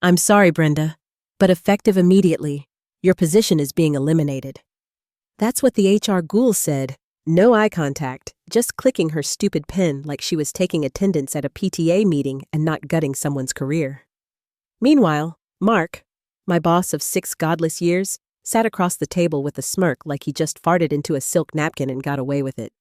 I'm sorry, Brenda, but effective immediately. Your position is being eliminated. That's what the HR ghoul said. No eye contact, just clicking her stupid pen like she was taking attendance at a PTA meeting and not gutting someone's career. Meanwhile, Mark, my boss of 6 godless years, sat across the table with a smirk like he just farted into a silk napkin and got away with it.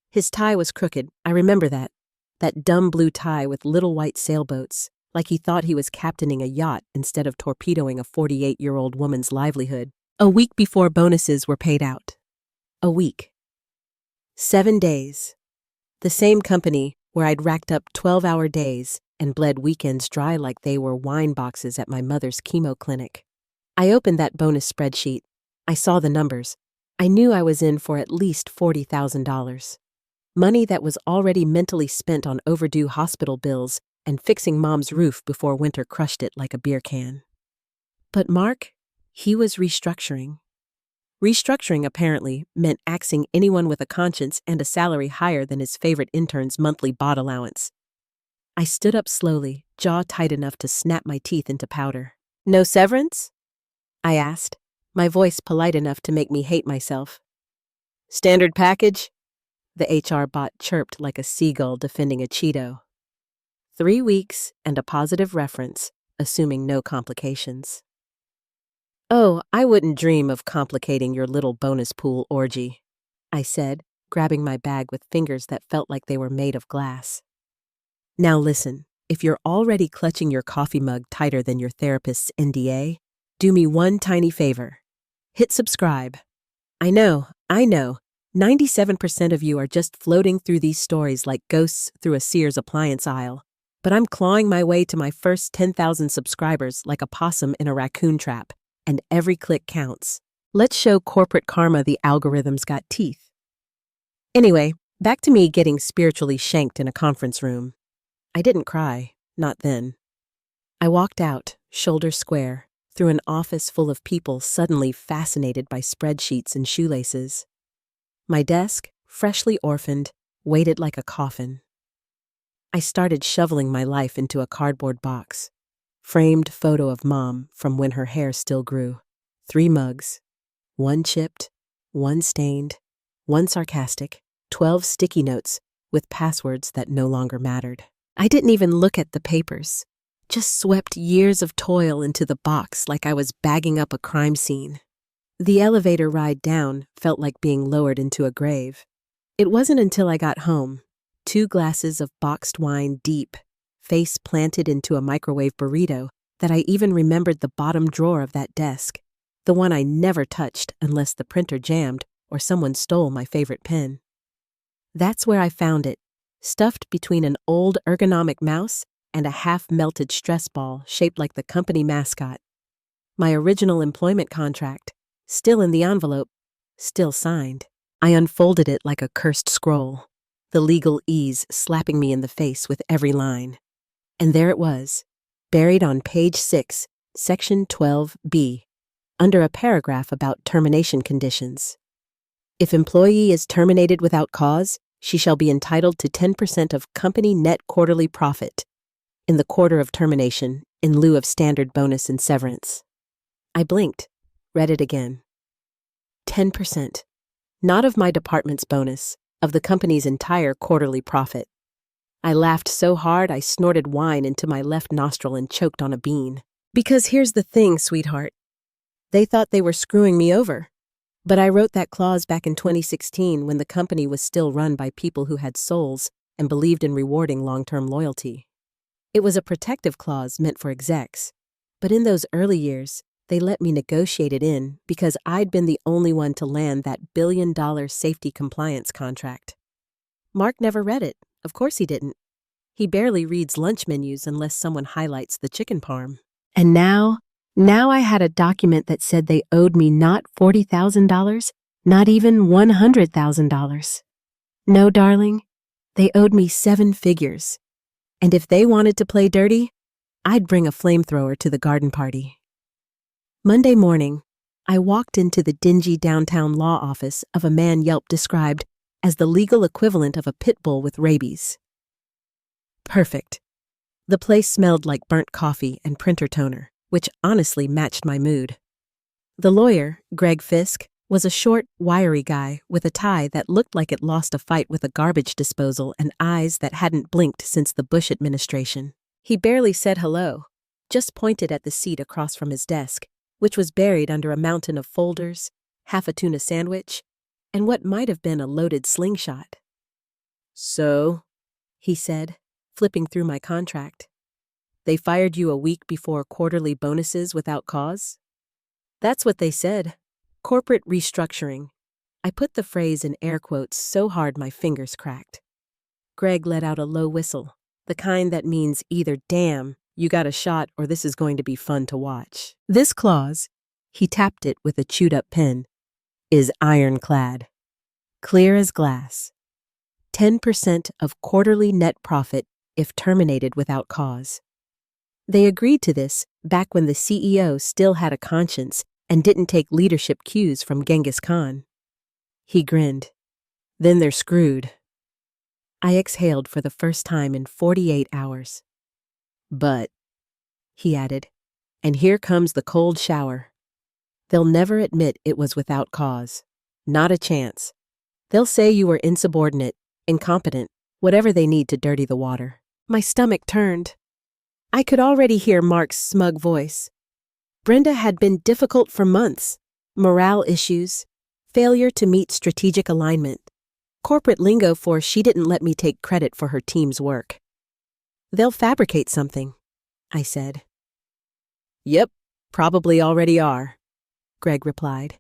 His tie was crooked, I remember that. That dumb blue tie with little white sailboats, like he thought he was captaining a yacht instead of torpedoing a 48-year-old woman's livelihood. A week before bonuses were paid out. A week. 7 days. The same company where I'd racked up 12-hour days and bled weekends dry like they were wine boxes at my mother's chemo clinic. I opened that bonus spreadsheet. I saw the numbers. I knew I was in for at least $40,000. Money that was already mentally spent on overdue hospital bills and fixing Mom's roof before winter crushed it like a beer can. But Mark, he was restructuring. Restructuring apparently meant axing anyone with a conscience and a salary higher than his favorite intern's monthly bot allowance. I stood up slowly, jaw tight enough to snap my teeth into powder. No severance? I asked, my voice polite enough to make me hate myself. Standard package? The HR bot chirped like a seagull defending a Cheeto. 3 weeks and a positive reference, assuming no complications. Oh, I wouldn't dream of complicating your little bonus pool orgy, I said, grabbing my bag with fingers that felt like they were made of glass. Now listen, if you're already clutching your coffee mug tighter than your therapist's NDA, do me one tiny favor. Hit subscribe. I know, 97% of you are just floating through these stories like ghosts through a Sears appliance aisle, but I'm clawing my way to my first 10,000 subscribers like a possum in a raccoon trap. And every click counts. Let's show corporate karma the algorithm's got teeth. Anyway, back to me getting spiritually shanked in a conference room. I didn't cry, not then. I walked out, shoulders square, through an office full of people suddenly fascinated by spreadsheets and shoelaces. My desk, freshly orphaned, waited like a coffin. I started shoveling my life into a cardboard box. Framed photo of Mom from when her hair still grew. 3 mugs. 1 chipped, 1 stained, 1 sarcastic, 12 sticky notes with passwords that no longer mattered. I didn't even look at the papers. Just swept years of toil into the box like I was bagging up a crime scene. The elevator ride down felt like being lowered into a grave. It wasn't until I got home, 2 glasses of boxed wine deep, face planted into a microwave burrito, that I even remembered the bottom drawer of that desk, the one I never touched unless the printer jammed or someone stole my favorite pen. That's where I found it, stuffed between an old ergonomic mouse and a half-melted stress ball shaped like the company mascot. My original employment contract, still in the envelope, still signed. I unfolded it like a cursed scroll, the legal ease slapping me in the face with every line. And there it was, buried on page 6, section 12B, under a paragraph about termination conditions. If employee is terminated without cause, she shall be entitled to 10% of company net quarterly profit in the quarter of termination in lieu of standard bonus and severance. I blinked, read it again. 10%. Not of my department's bonus, of the company's entire quarterly profit. I laughed so hard I snorted wine into my left nostril and choked on a bean. Because here's the thing, sweetheart. They thought they were screwing me over. But I wrote that clause back in 2016 when the company was still run by people who had souls and believed in rewarding long-term loyalty. It was a protective clause meant for execs. But in those early years, they let me negotiate it in because I'd been the only one to land that billion-dollar safety compliance contract. Mark never read it. Of course he didn't. He barely reads lunch menus unless someone highlights the chicken parm. And now I had a document that said they owed me not $40,000, not even $100,000. No, darling, they owed me 7 figures. And if they wanted to play dirty, I'd bring a flamethrower to the garden party. Monday morning, I walked into the dingy downtown law office of a man Yelp described as the legal equivalent of a pit bull with rabies. Perfect. The place smelled like burnt coffee and printer toner, which honestly matched my mood. The lawyer, Greg Fisk, was a short, wiry guy with a tie that looked like it lost a fight with a garbage disposal and eyes that hadn't blinked since the Bush administration. He barely said hello, just pointed at the seat across from his desk, which was buried under a mountain of folders, half a tuna sandwich, and what might have been a loaded slingshot. "So," he said, flipping through my contract, "they fired you a week before quarterly bonuses without cause?" "That's what they said. Corporate restructuring." I put the phrase in air quotes so hard my fingers cracked. Greg let out a low whistle, the kind that means either "damn, you got a shot," or "this is going to be fun to watch." This clause, he tapped it with a chewed-up pen, is ironclad, clear as glass. 10% of quarterly net profit if terminated without cause. They agreed to this back when the CEO still had a conscience and didn't take leadership cues from Genghis Khan. He grinned. Then they're screwed. I exhaled for the first time in 48 hours. But, he added, and here comes the cold shower. They'll never admit it was without cause. Not a chance. They'll say you were insubordinate, incompetent, whatever they need to dirty the water. My stomach turned. I could already hear Mark's smug voice. Brenda had been difficult for months. Morale issues, failure to meet strategic alignment, corporate lingo for she didn't let me take credit for her team's work. They'll fabricate something, I said. Yep, probably already are, Greg replied.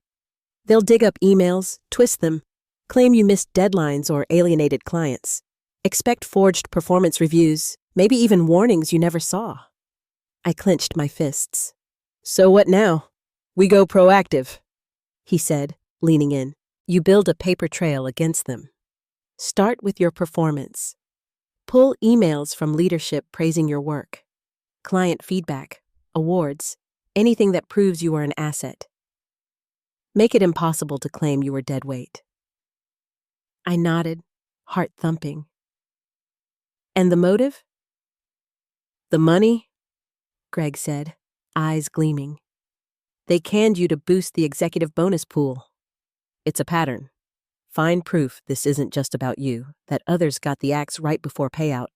They'll dig up emails, twist them, claim you missed deadlines or alienated clients. Expect forged performance reviews, maybe even warnings you never saw. I clenched my fists. So what now? We go proactive, he said, leaning in. You build a paper trail against them. Start with your performance. Pull emails from leadership praising your work. Client feedback, awards, anything that proves you are an asset. Make it impossible to claim you were dead weight. I nodded, heart thumping. And the motive? The money, Greg said, eyes gleaming. They canned you to boost the executive bonus pool. It's a pattern. Find proof this isn't just about you, that others got the axe right before payout.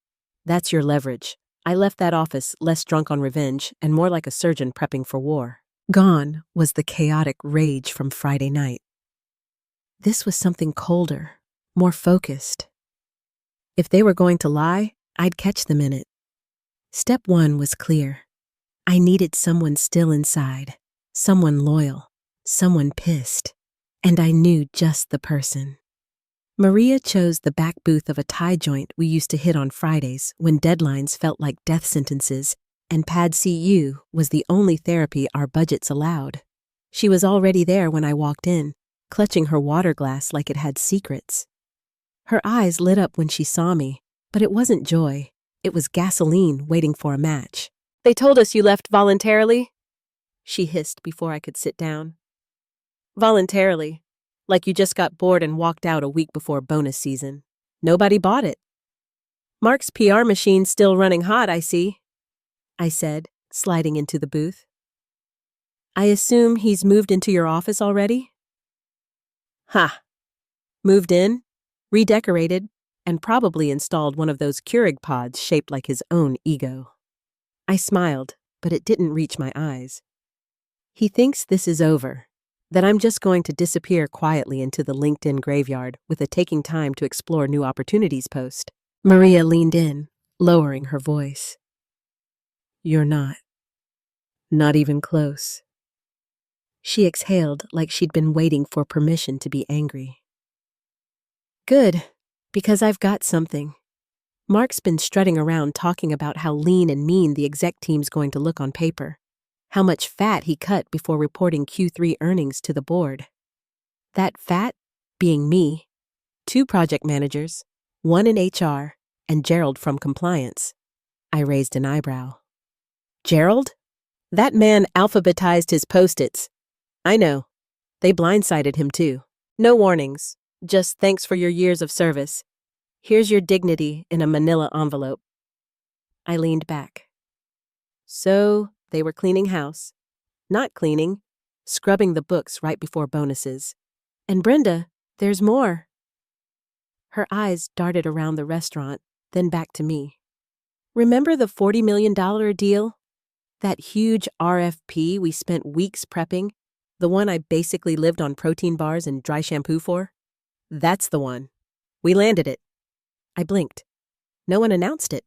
That's your leverage. I left that office less drunk on revenge and more like a surgeon prepping for war. Gone was the chaotic rage from Friday night. This was something colder, more focused. If they were going to lie, I'd catch them in it. Step 1 was clear. I needed someone still inside, someone loyal, someone pissed, and I knew just the person. Maria chose the back booth of a Thai joint we used to hit on Fridays when deadlines felt like death sentences, and Pad CU was the only therapy our budgets allowed. She was already there when I walked in, clutching her water glass like it had secrets. Her eyes lit up when she saw me, but it wasn't joy. It was gasoline waiting for a match. They told us you left voluntarily, she hissed before I could sit down. Voluntarily, like you just got bored and walked out a week before bonus season. Nobody bought it. Mark's PR machine's still running hot, I see, I said, sliding into the booth. I assume he's moved into your office already? Ha! Moved in, redecorated, and probably installed one of those Keurig pods shaped like his own ego. I smiled, but it didn't reach my eyes. He thinks this is over, that I'm just going to disappear quietly into the LinkedIn graveyard with a taking time to explore new opportunities post. Maria leaned in, lowering her voice. You're not. Not even close. She exhaled like she'd been waiting for permission to be angry. Good, because I've got something. Mark's been strutting around talking about how lean and mean the exec team's going to look on paper, how much fat he cut before reporting Q3 earnings to the board. That fat being me, 2 project managers, 1 in HR, and Gerald from compliance. I raised an eyebrow. Gerald? That man alphabetized his Post-its. I know. They blindsided him too. No warnings. Just thanks for your years of service. Here's your dignity in a manila envelope. I leaned back. So, they were cleaning house. Not cleaning, scrubbing the books right before bonuses. And Brenda, there's more. Her eyes darted around the restaurant, then back to me. Remember the $40 million deal? That huge RFP we spent weeks prepping? The one I basically lived on protein bars and dry shampoo for? That's the one. We landed it. I blinked. No one announced it.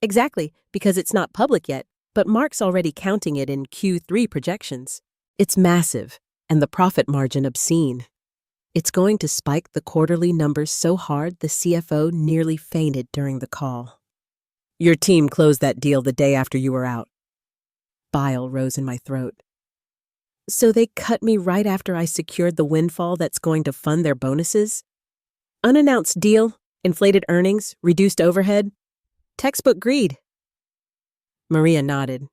Exactly, because it's not public yet, but Mark's already counting it in Q3 projections. It's massive, and the profit margin obscene. It's going to spike the quarterly numbers so hard the CFO nearly fainted during the call. Your team closed that deal the day after you were out. Bile rose in my throat. So they cut me right after I secured the windfall that's going to fund their bonuses? Unannounced deal, inflated earnings, reduced overhead. Textbook greed. Maria nodded.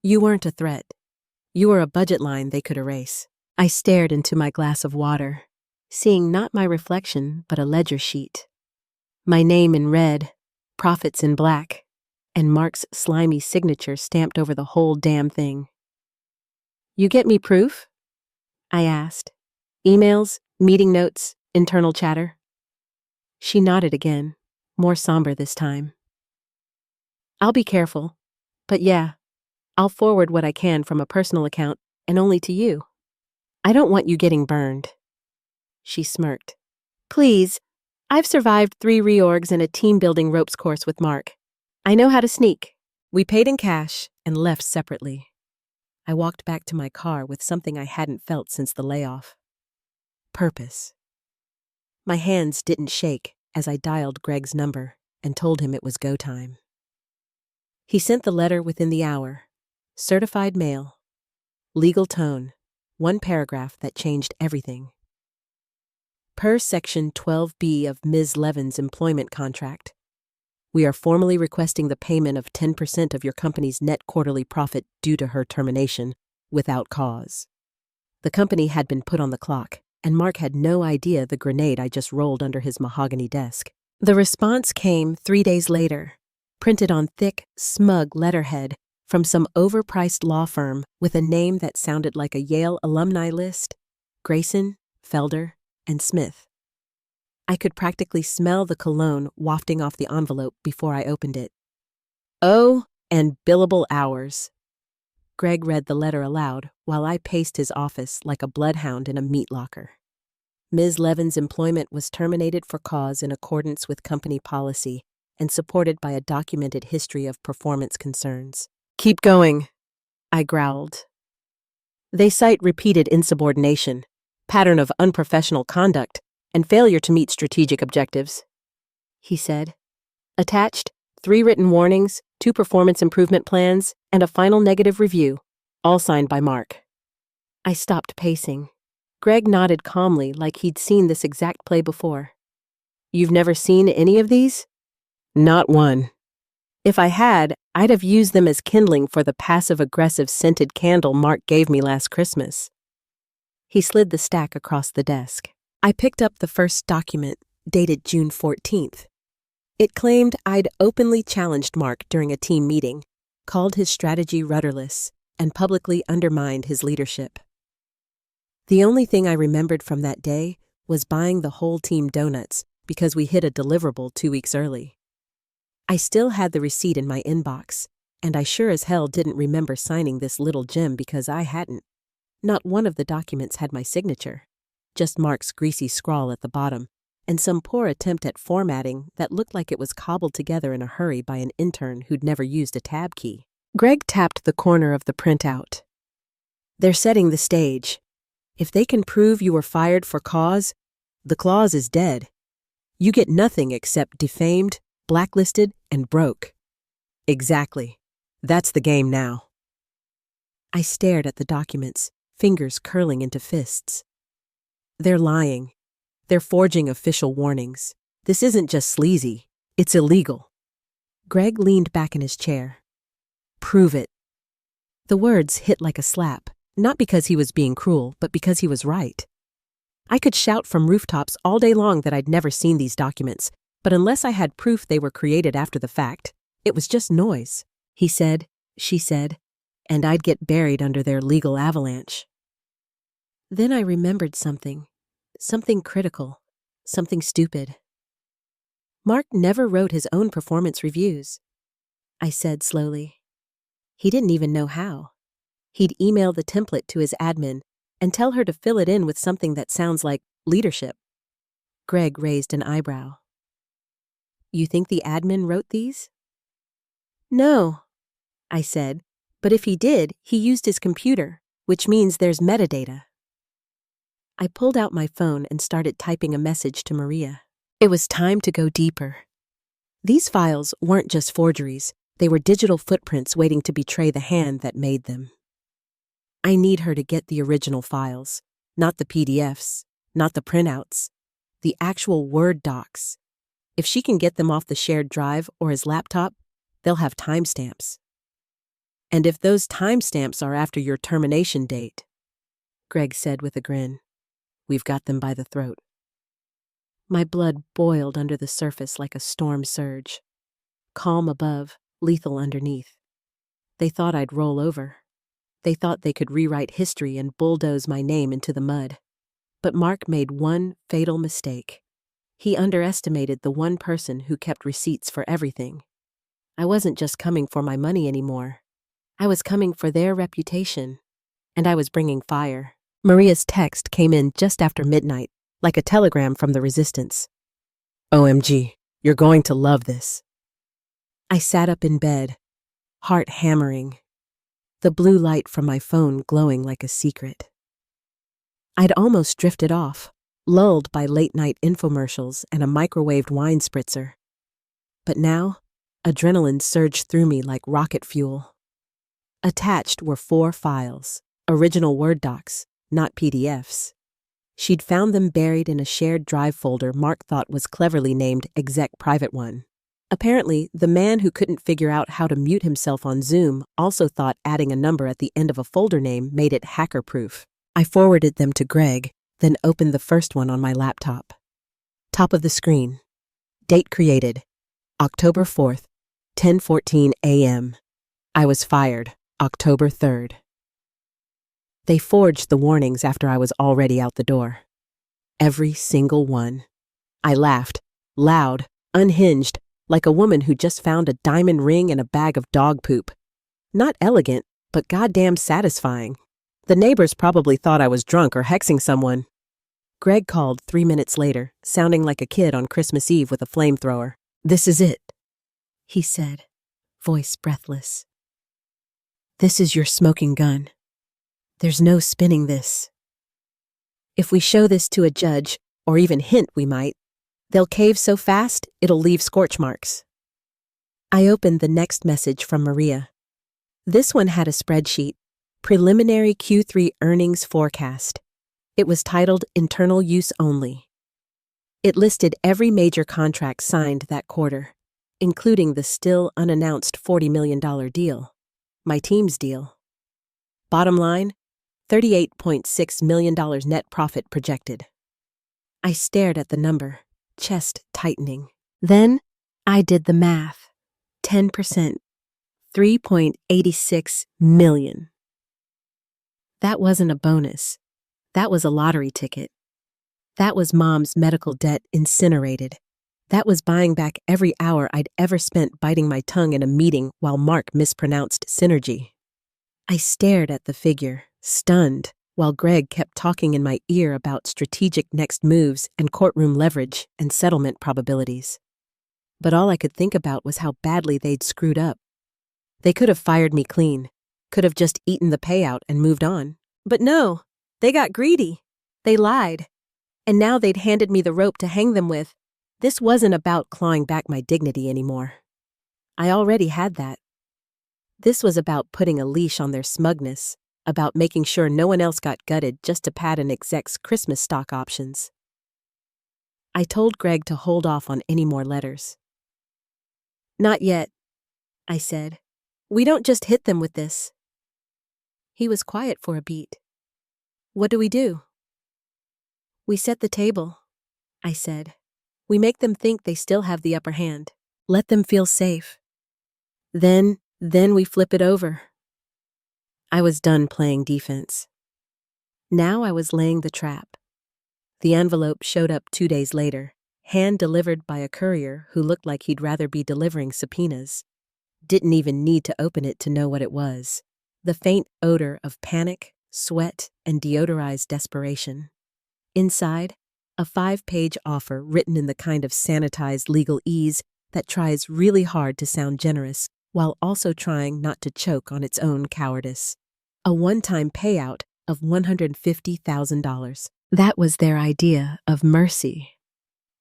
You weren't a threat. You were a budget line they could erase. I stared into my glass of water, seeing not my reflection but a ledger sheet. My name in red, profits in black, and Mark's slimy signature stamped over the whole damn thing. You get me proof? I asked. Emails, meeting notes, internal chatter. She nodded again, more somber this time. I'll be careful, but yeah, I'll forward what I can from a personal account and only to you. I don't want you getting burned. She smirked. Please, I've survived 3 reorgs and a team-building ropes course with Mark. I know how to sneak. We paid in cash and left separately. I walked back to my car with something I hadn't felt since the layoff. Purpose. My hands didn't shake as I dialed Greg's number and told him it was go time. He sent the letter within the hour. Certified mail. Legal tone. 1 paragraph that changed everything. Per Section 12B of Ms. Levin's employment contract, we are formally requesting the payment of 10% of your company's net quarterly profit due to her termination without cause. The company had been put on the clock, and Mark had no idea the grenade I just rolled under his mahogany desk. The response came 3 days later, printed on thick, smug letterhead from some overpriced law firm with a name that sounded like a Yale alumni list: Grayson, Felder, and Smith. I could practically smell the cologne wafting off the envelope before I opened it. Oh, and billable hours. Greg read the letter aloud while I paced his office like a bloodhound in a meat locker. Ms. Levin's employment was terminated for cause in accordance with company policy and supported by a documented history of performance concerns. Keep going, I growled. They cite repeated insubordination, pattern of unprofessional conduct, and failure to meet strategic objectives, he said. Attached, 3 written warnings, 2 performance improvement plans, and a final negative review, all signed by Mark. I stopped pacing. Greg nodded calmly like he'd seen this exact play before. You've never seen any of these? Not one. If I had, I'd have used them as kindling for the passive-aggressive scented candle Mark gave me last Christmas. He slid the stack across the desk. I picked up the first document, dated June 14th. It claimed I'd openly challenged Mark during a team meeting, called his strategy rudderless, and publicly undermined his leadership. The only thing I remembered from that day was buying the whole team donuts because we hit a deliverable 2 weeks early. I still had the receipt in my inbox, and I sure as hell didn't remember signing this little gem because I hadn't. Not one of the documents had my signature, just Mark's greasy scrawl at the bottom, and some poor attempt at formatting that looked like it was cobbled together in a hurry by an intern who'd never used a tab key. Greg tapped the corner of the printout. They're setting the stage. If they can prove you were fired for cause, the clause is dead. You get nothing except defamed, blacklisted, and broke. Exactly. That's the game now. I stared at the documents, fingers curling into fists. They're lying. They're forging official warnings. This isn't just sleazy. It's illegal. Greg leaned back in his chair. Prove it. The words hit like a slap, not because he was being cruel, but because he was right. I could shout from rooftops all day long that I'd never seen these documents, but unless I had proof they were created after the fact, It was just noise, he said, she said, and I'd get buried under their legal avalanche. Then I remembered something critical, something stupid. Mark never wrote his own performance reviews, I said slowly. He didn't even know how. He'd email the template to his admin and tell her to fill it in with something that sounds like leadership. Greg raised an eyebrow. You think the admin wrote these? No, I said, but if he did, he used his computer, which means there's metadata. I pulled out my phone and started typing a message to Maria. It was time to go deeper. These files weren't just forgeries, they were digital footprints waiting to betray the hand that made them. I need her to get the original files, not the PDFs, not the printouts, the actual Word docs. If she can get them off the shared drive or his laptop, they'll have timestamps. And if those timestamps are after your termination date, Greg said with a grin, we've got them by the throat. My blood boiled under the surface like a storm surge. Calm above, lethal underneath. They thought I'd roll over. They thought they could rewrite history and bulldoze my name into the mud. But Mark made one fatal mistake. He underestimated the one person who kept receipts for everything. I wasn't just coming for my money anymore. I was coming for their reputation. And I was bringing fire. Maria's text came in just after midnight, like a telegram from the resistance. OMG, you're going to love this. I sat up in bed, heart hammering, the blue light from my phone glowing like a secret. I'd almost drifted off, lulled by late-night infomercials and a microwaved wine spritzer. But now, adrenaline surged through me like rocket fuel. Attached were 4 files, original Word docs, not PDFs. She'd found them buried in a shared drive folder Mark thought was cleverly named Exec Private 1. Apparently, the man who couldn't figure out how to mute himself on Zoom also thought adding a number at the end of a folder name made it hacker-proof. I forwarded them to Greg, then opened the first one on my laptop. Top of the screen. Date created, October 4th, 10:14 a.m. I was fired, October 3rd. They forged the warnings after I was already out the door. Every single one. I laughed, loud, unhinged, like a woman who just found a diamond ring in a bag of dog poop. Not elegant, but goddamn satisfying. The neighbors probably thought I was drunk or hexing someone. Greg called 3 minutes later, sounding like a kid on Christmas Eve with a flamethrower. This is it, he said, voice breathless. This is your smoking gun. There's no spinning this. If we show this to a judge, or even hint we might, they'll cave so fast it'll leave scorch marks. I opened the next message from Maria. This one had a spreadsheet, preliminary Q3 earnings forecast. It was titled Internal Use Only. It listed every major contract signed that quarter, including the still unannounced $40 million deal, my team's deal. Bottom line, $38.6 million net profit projected. I stared at the number, chest tightening. Then I did the math. 10%, $3.86 million. That wasn't a bonus. That was a lottery ticket. That was Mom's medical debt incinerated. That was buying back every hour I'd ever spent biting my tongue in a meeting while Mark mispronounced synergy. I stared at the figure, stunned, while Greg kept talking in my ear about strategic next moves and courtroom leverage and settlement probabilities. But all I could think about was how badly they'd screwed up. They could have fired me clean, could have just eaten the payout and moved on. But no, they got greedy. They lied. And now they'd handed me the rope to hang them with. This wasn't about clawing back my dignity anymore. I already had that. This was about putting a leash on their smugness, about making sure no one else got gutted just to pad an exec's Christmas stock options. I told Greg to hold off on any more letters. Not yet, I said. We don't just hit them with this. He was quiet for a beat. What do we do? We set the table, I said. We make them think they still have the upper hand. Let them feel safe. Then we flip it over. I was done playing defense. Now I was laying the trap. The envelope showed up 2 days later, hand-delivered by a courier who looked like he'd rather be delivering subpoenas. Didn't even need to open it to know what it was. The faint odor of panic, sweat, and deodorized desperation. Inside, a 5-page offer written in the kind of sanitized legalese that tries really hard to sound generous while also trying not to choke on its own cowardice. A one-time payout of $150,000. That was their idea of mercy.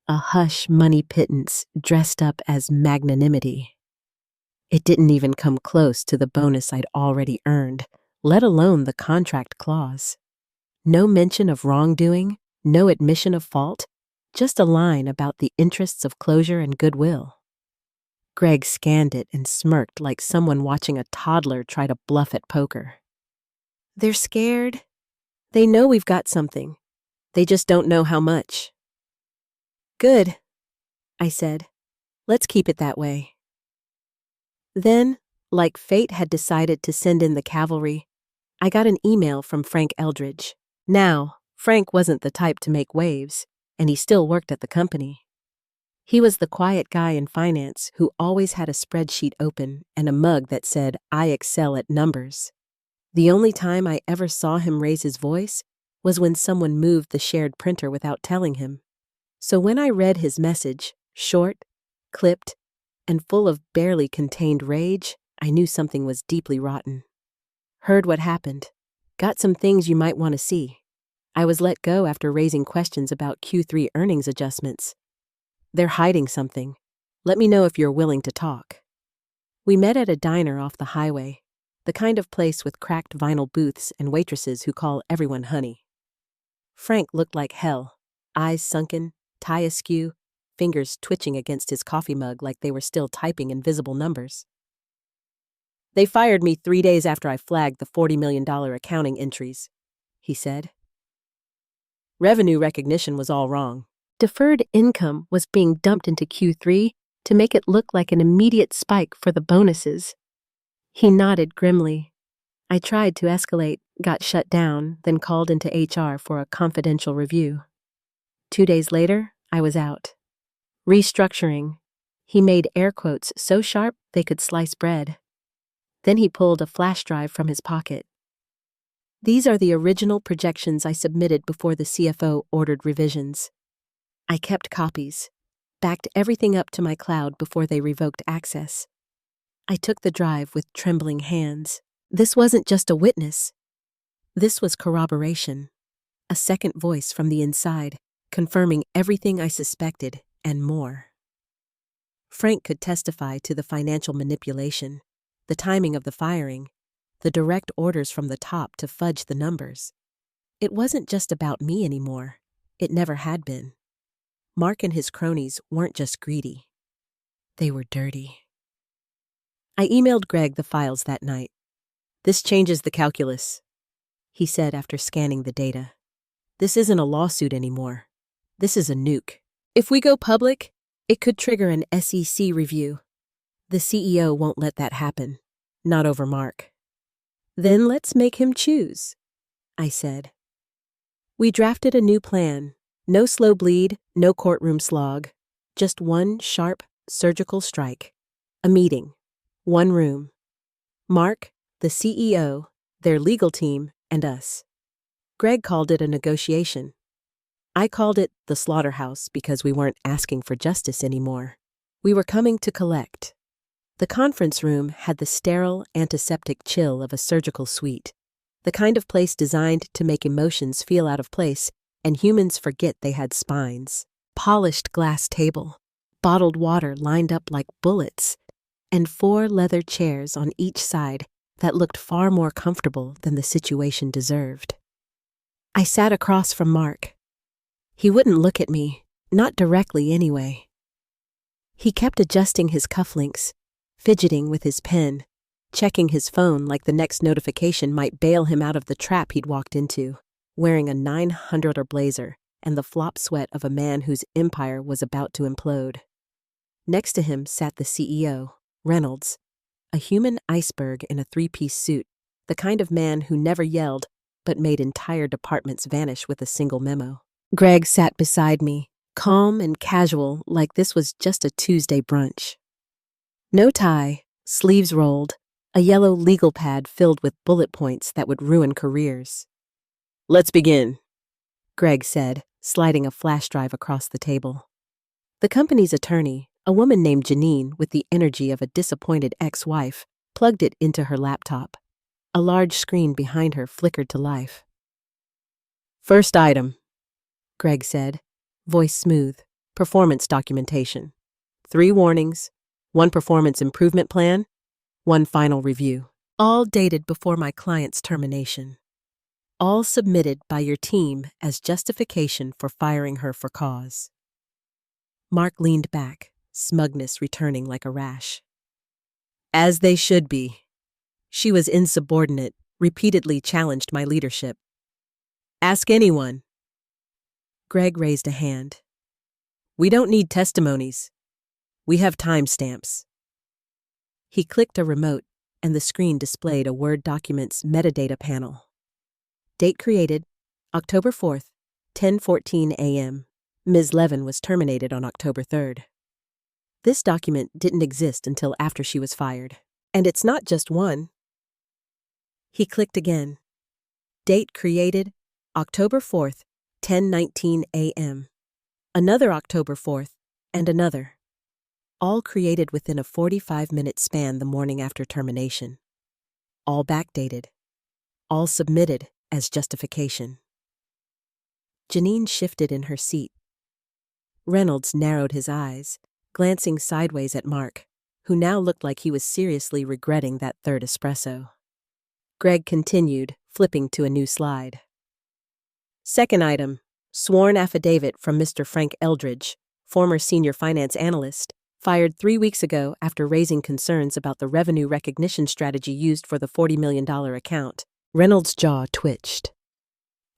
A hush money pittance dressed up as magnanimity. It didn't even come close to the bonus I'd already earned, let alone the contract clause. No mention of wrongdoing, no admission of fault, just a line about the interests of closure and goodwill. Greg scanned it and smirked like someone watching a toddler try to bluff at poker. They're scared. They know we've got something. They just don't know how much. Good, I said. Let's keep it that way. Then, like fate had decided to send in the cavalry, I got an email from Frank Eldridge. Now, Frank wasn't the type to make waves, and he still worked at the company. He was the quiet guy in finance who always had a spreadsheet open and a mug that said, "I excel at numbers." The only time I ever saw him raise his voice was when someone moved the shared printer without telling him. So when I read his message, short, clipped, and full of barely contained rage, I knew something was deeply rotten. Heard what happened. Got some things you might want to see. I was let go after raising questions about Q3 earnings adjustments. They're hiding something. Let me know if you're willing to talk. We met at a diner off the highway, the kind of place with cracked vinyl booths and waitresses who call everyone honey. Frank looked like hell, eyes sunken, tie askew, fingers twitching against his coffee mug like they were still typing invisible numbers. They fired me 3 days after I flagged the $40 million accounting entries, he said. Revenue recognition was all wrong. Deferred income was being dumped into Q3 to make it look like an immediate spike for the bonuses. He nodded grimly. I tried to escalate, got shut down, then called into HR for a confidential review. 2 days later, I was out. Restructuring. He made air quotes so sharp they could slice bread. Then he pulled a flash drive from his pocket. These are the original projections I submitted before the CFO ordered revisions. I kept copies, backed everything up to my cloud before they revoked access. I took the drive with trembling hands. This wasn't just a witness. This was corroboration. A second voice from the inside, confirming everything I suspected and more. Frank could testify to the financial manipulation, the timing of the firing, the direct orders from the top to fudge the numbers. It wasn't just about me anymore. It never had been. Mark and his cronies weren't just greedy. They were dirty. I emailed Greg the files that night. This changes the calculus, he said after scanning the data. This isn't a lawsuit anymore. This is a nuke. If we go public, it could trigger an SEC review. The CEO won't let that happen. Not over Mark. Then let's make him choose, I said. We drafted a new plan. No slow bleed, no courtroom slog. Just one sharp, surgical strike. A meeting. One room. Mark, the CEO, their legal team, and us. Greg called it a negotiation. I called it the slaughterhouse because we weren't asking for justice anymore. We were coming to collect. The conference room had the sterile, antiseptic chill of a surgical suite, the kind of place designed to make emotions feel out of place and humans forget they had spines. Polished glass table, bottled water lined up like bullets, and 4 leather chairs on each side that looked far more comfortable than the situation deserved. I sat across from Mark. He wouldn't look at me, not directly anyway. He kept adjusting his cufflinks, fidgeting with his pen, checking his phone like the next notification might bail him out of the trap he'd walked into, wearing a 900er blazer and the flop sweat of a man whose empire was about to implode. Next to him sat the CEO, Reynolds, A human iceberg in a three-piece suit, the kind of man who never yelled but made entire departments vanish with a single memo. Greg sat beside me, calm and casual like this was just a Tuesday brunch. No tie, sleeves rolled, a yellow legal pad filled with bullet points that would ruin careers. "Let's begin," Greg said, sliding a flash drive across the table. The company's attorney, a woman named Janine with the energy of a disappointed ex-wife, plugged it into her laptop. A large screen behind her flickered to life. "First item," Greg said, voice smooth, "performance documentation. 3 warnings, 1 performance improvement plan, 1 final review. All dated before my client's termination. All submitted by your team as justification for firing her for cause." Mark leaned back, smugness returning like a rash. "As they should be. She was insubordinate, repeatedly challenged my leadership. Ask anyone." Greg raised a hand. "We don't need testimonies. We have timestamps." He clicked a remote, and the screen displayed a Word document's metadata panel. Date created, October 4th, 10:14 a.m. Ms. Levin was terminated on October 3rd. This document didn't exist until after she was fired. And it's not just one. He clicked again. Date created, October 4th, 10:19 a.m. Another October 4th, and another. All created within a 45-minute span the morning after termination. All backdated. All submitted as justification. Janine shifted in her seat. Reynolds narrowed his eyes, glancing sideways at Mark, who now looked like he was seriously regretting that third espresso. Greg continued, flipping to a new slide. Second item, sworn affidavit from Mr. Frank Eldridge, former senior finance analyst, fired 3 weeks ago after raising concerns about the revenue recognition strategy used for the $40 million account. Reynolds' jaw twitched.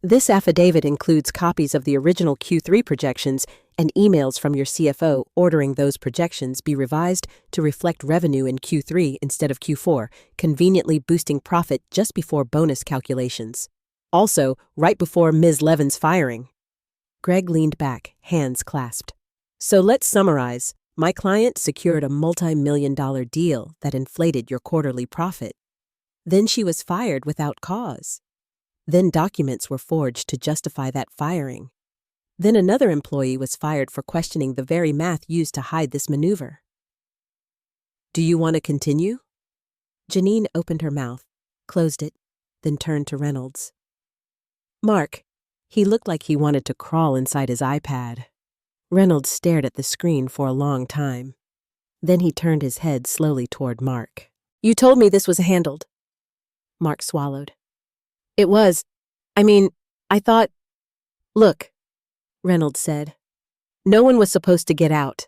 This affidavit includes copies of the original Q3 projections and emails from your CFO ordering those projections be revised to reflect revenue in Q3 instead of Q4, conveniently boosting profit just before bonus calculations. Also, right before Ms. Levin's firing. Greg leaned back, hands clasped. "So let's summarize. My client secured a multi-million-dollar deal that inflated your quarterly profit. Then she was fired without cause. Then documents were forged to justify that firing. Then another employee was fired for questioning the very math used to hide this maneuver. Do you want to continue?" Janine opened her mouth, closed it, then turned to Reynolds. Mark, he looked like he wanted to crawl inside his iPad. Reynolds stared at the screen for a long time. Then he turned his head slowly toward Mark. "You told me this was handled." Mark swallowed. "It was. I thought—" "Look," Reynolds said. "No one was supposed to get out.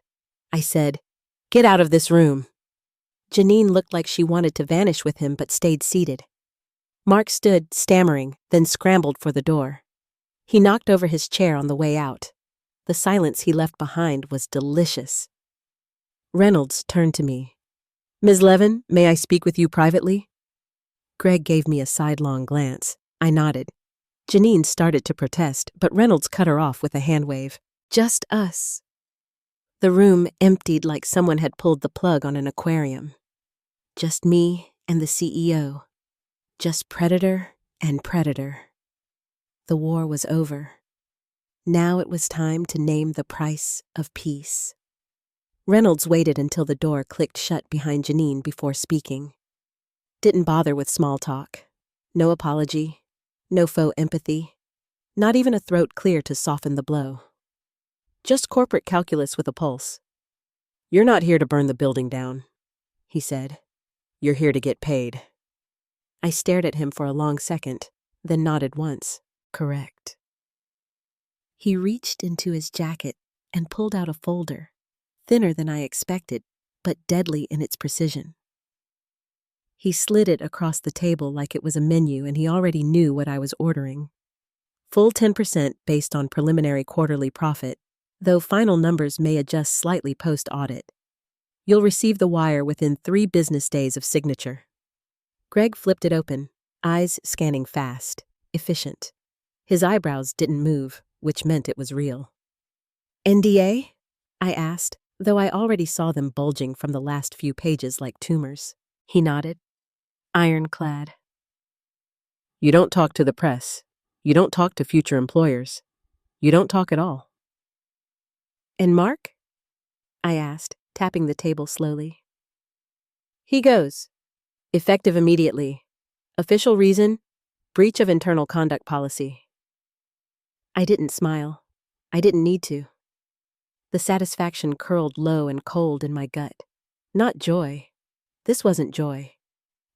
I said, get out of this room." Janine looked like she wanted to vanish with him but stayed seated. Mark stood, stammering, then scrambled for the door. He knocked over his chair on the way out. The silence he left behind was delicious. Reynolds turned to me. "Ms. Levin, may I speak with you privately?" Greg gave me a sidelong glance. I nodded. Janine started to protest, but Reynolds cut her off with a hand wave. "Just us." The room emptied like someone had pulled the plug on an aquarium. Just me and the CEO. Just predator and predator. The war was over. Now it was time to name the price of peace. Reynolds waited until the door clicked shut behind Janine before speaking. Didn't bother with small talk. No apology. No faux empathy. Not even a throat clear to soften the blow. Just corporate calculus with a pulse. "You're not here to burn the building down," he said. "You're here to get paid." I stared at him for a long second, then nodded once. Correct. He reached into his jacket and pulled out a folder, thinner than I expected, but deadly in its precision. He slid it across the table like it was a menu and he already knew what I was ordering. Full 10% based on preliminary quarterly profit, though final numbers may adjust slightly post-audit. You'll receive the wire within 3 business days of signature. Greg flipped it open, eyes scanning fast, efficient. His eyebrows didn't move, which meant it was real. NDA? I asked, though I already saw them bulging from the last few pages like tumors. He nodded. Ironclad. You don't talk to the press. You don't talk to future employers. You don't talk at all. And Mark? I asked, tapping the table slowly. He goes. Effective immediately. Official reason? Breach of internal conduct policy. I didn't smile. I didn't need to. The satisfaction curled low and cold in my gut. Not joy. This wasn't joy.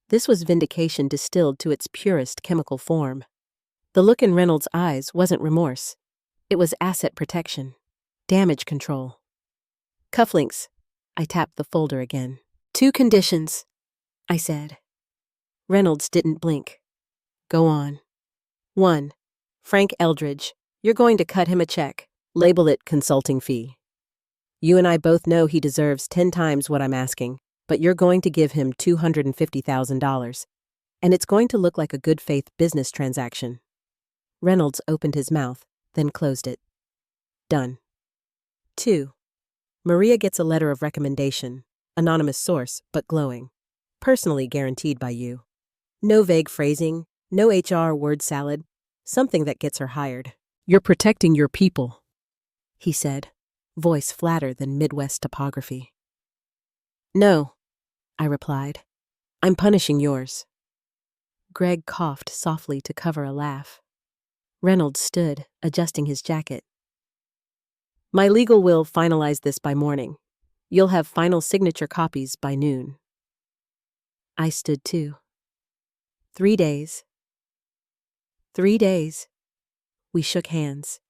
This was vindication distilled to its purest chemical form. The look in Reynolds' eyes wasn't remorse. It was asset protection. Damage control. Cufflinks. I tapped the folder again. 2 conditions, I said. Reynolds didn't blink. Go on. 1. Frank Eldridge. You're going to cut him a check. Label it consulting fee. You and I both know he deserves 10 times what I'm asking, but you're going to give him $250,000. And it's going to look like a good faith business transaction. Reynolds opened his mouth, then closed it. Done. 2. Maria gets a letter of recommendation, anonymous source, but glowing. Personally guaranteed by you. No vague phrasing, no HR word salad, something that gets her hired. You're protecting your people, he said, voice flatter than Midwest topography. No, I replied. I'm punishing yours. Greg coughed softly to cover a laugh. Reynolds stood, adjusting his jacket. My legal will finalize this by morning. You'll have final signature copies by noon. I stood too. 3 days. 3 days. We shook hands.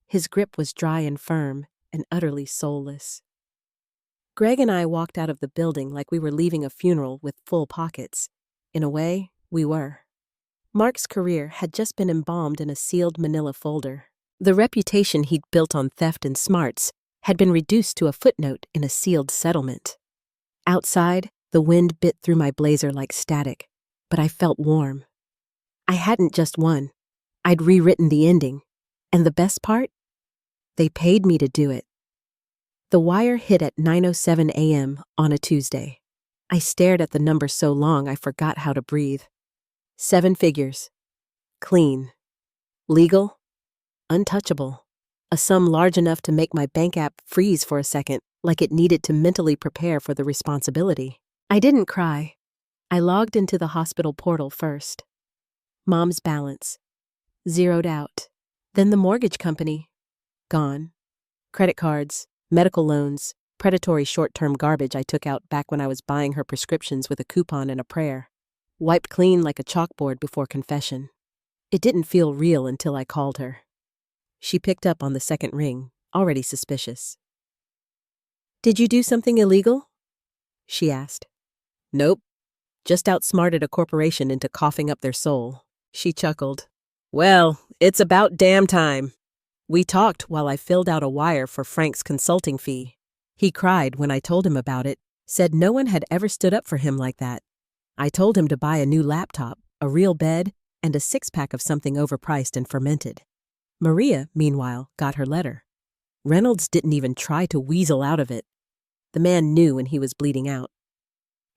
His grip was dry and firm and utterly soulless. Greg and I walked out of the building like we were leaving a funeral with full pockets. In a way, we were. Mark's career had just been embalmed in a sealed manila folder. The reputation he'd built on theft and smarts had been reduced to a footnote in a sealed settlement. Outside, the wind bit through my blazer like static, but I felt warm. I hadn't just won. I'd rewritten the ending. And the best part? They paid me to do it. The wire hit at 9:07 a.m. on a Tuesday. I stared at the number so long I forgot how to breathe. 7 figures. Clean. Legal. Untouchable. A sum large enough to make my bank app freeze for a second, like it needed to mentally prepare for the responsibility. I didn't cry. I logged into the hospital portal first. Mom's balance. Zeroed out. Then the mortgage company. Gone. Credit cards, medical loans, predatory short-term garbage I took out back when I was buying her prescriptions with a coupon and a prayer. Wiped clean like a chalkboard before confession. It didn't feel real until I called her. She picked up on the second ring, already suspicious. Did you do something illegal? She asked. Nope. Just outsmarted a corporation into coughing up their soul. She chuckled. Well, it's about damn time. We talked while I filled out a wire for Frank's consulting fee. He cried when I told him about it, said no one had ever stood up for him like that. I told him to buy a new laptop, a real bed, and a 6-pack of something overpriced and fermented. Maria, meanwhile, got her letter. Reynolds didn't even try to weasel out of it. The man knew when he was bleeding out.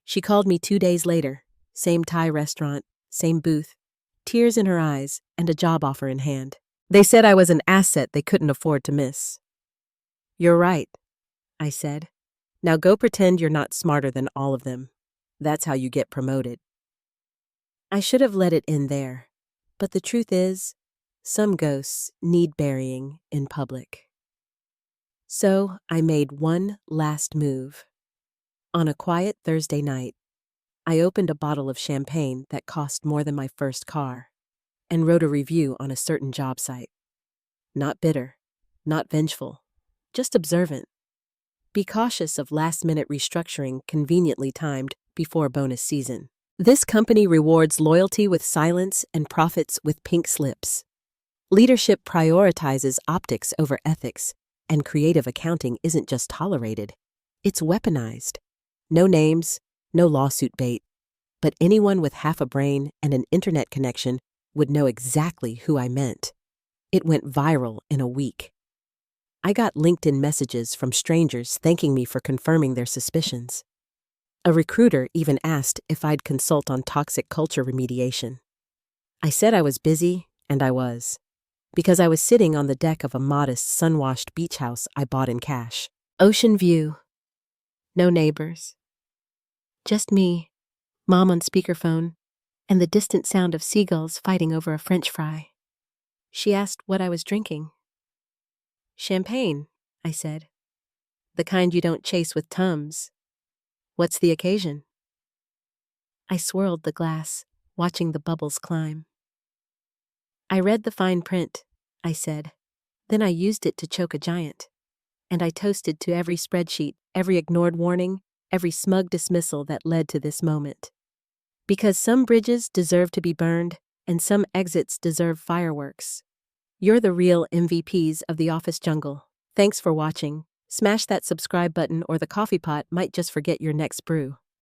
She called me 2 days later, same Thai restaurant, same booth, tears in her eyes, and a job offer in hand. They said I was an asset they couldn't afford to miss. You're right, I said. Now go pretend you're not smarter than all of them. That's how you get promoted. I should have let it end there, but the truth is, some ghosts need burying in public. So I made one last move. On a quiet Thursday night, I opened a bottle of champagne that cost more than my first car and wrote a review on a certain job site. Not bitter, not vengeful, just observant. Be cautious of last-minute restructuring conveniently timed before bonus season. This company rewards loyalty with silence and profits with pink slips. Leadership prioritizes optics over ethics, and creative accounting isn't just tolerated, it's weaponized. No names, no lawsuit bait, but anyone with half a brain and an internet connection would know exactly who I meant. It went viral in a week. I got LinkedIn messages from strangers thanking me for confirming their suspicions. A recruiter even asked if I'd consult on toxic culture remediation. I said I was busy, and I was, because I was sitting on the deck of a modest, sun-washed beach house I bought in cash. Ocean view. No neighbors. Just me, Mom on speakerphone, and the distant sound of seagulls fighting over a French fry. She asked what I was drinking. Champagne, I said. The kind you don't chase with Tums. What's the occasion? I swirled the glass, watching the bubbles climb. I read the fine print, I said. Then I used it to choke a giant. And I toasted to every spreadsheet, every ignored warning, every smug dismissal that led to this moment. Because some bridges deserve to be burned, and some exits deserve fireworks. You're the real MVPs of the office jungle. Thanks for watching. Smash that subscribe button or the coffee pot might just forget your next brew.